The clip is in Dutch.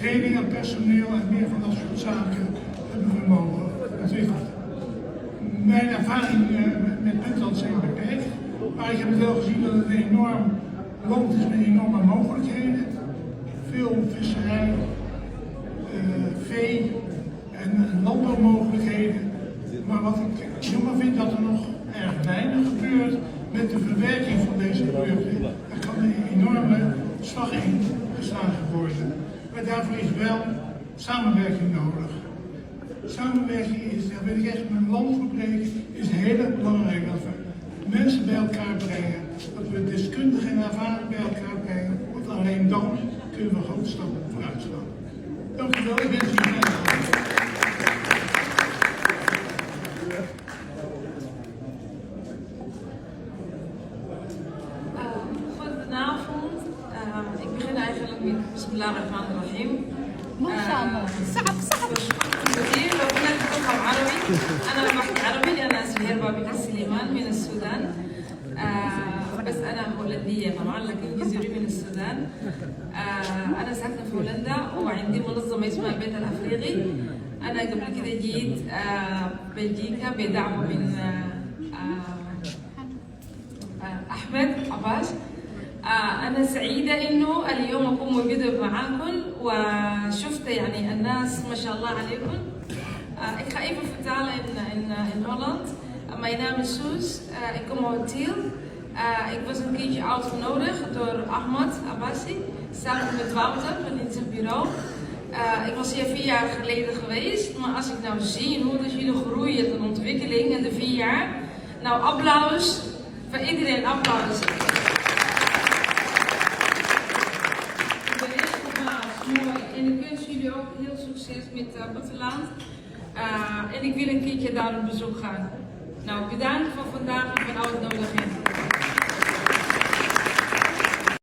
Training aan personeel en meer van dat soort zaken hebben we mogen ontwikkelen. Mijn ervaring met Puntland zijn beperkt, maar ik heb het wel gezien dat het een enorm land is met enorme mogelijkheden. Veel visserij, vee en landbouwmogelijkheden. Maar wat ik jammer vind dat er nog erg weinig gebeurt met de verwerking van deze producten. Er kan een enorme slag in geslagen worden. Maar daarvoor is wel samenwerking nodig. Samenwerking is, daar wil ik echt mijn land voor breken, is heel erg belangrijk dat we mensen bij elkaar brengen, dat we deskundigen en ervaren bij elkaar brengen, want alleen dan kunnen we grote stappen vooruit slaan. Dank u wel, ik wens u een fijne dag. Goedenavond. Ik begin eigenlijk met Bismillahirrahmanirrahim. ما شاء الله صعب كثير لو كنا نتكلم عربي انا بحكي عربي انا سهير بابكر سليمان من السودان بس انا هولنديه طبعا لكن جذوري من السودان انا ساكنه في هولندا وعندي منظمه اسمها البيت الافريقي انا قبل كده جيت بلجيكا بدعم من احمد عباس. أنا سعيدة إنه اليوم أكون موجودة معاكم وشفت يعني الناس ما شاء الله عليكم. Ik ga even vertalen in Holland. Mijn naam is Soes. Ik kom uit Tiel. Ik was een keertje uitgenodigd door Ahmad Abbasi samen met Wouter van het bureau. Ik was hier 4 jaar geleden geweest, maar als ik nou zie hoe dat jullie groeien en ontwikkeling in de 4 jaar, nou applaus voor iedereen, applaus. En ik wens jullie ook heel succes met Platteland. En ik wil een keertje daar op bezoek gaan. Nou, bedankt voor vandaag en voor de uitnodiging.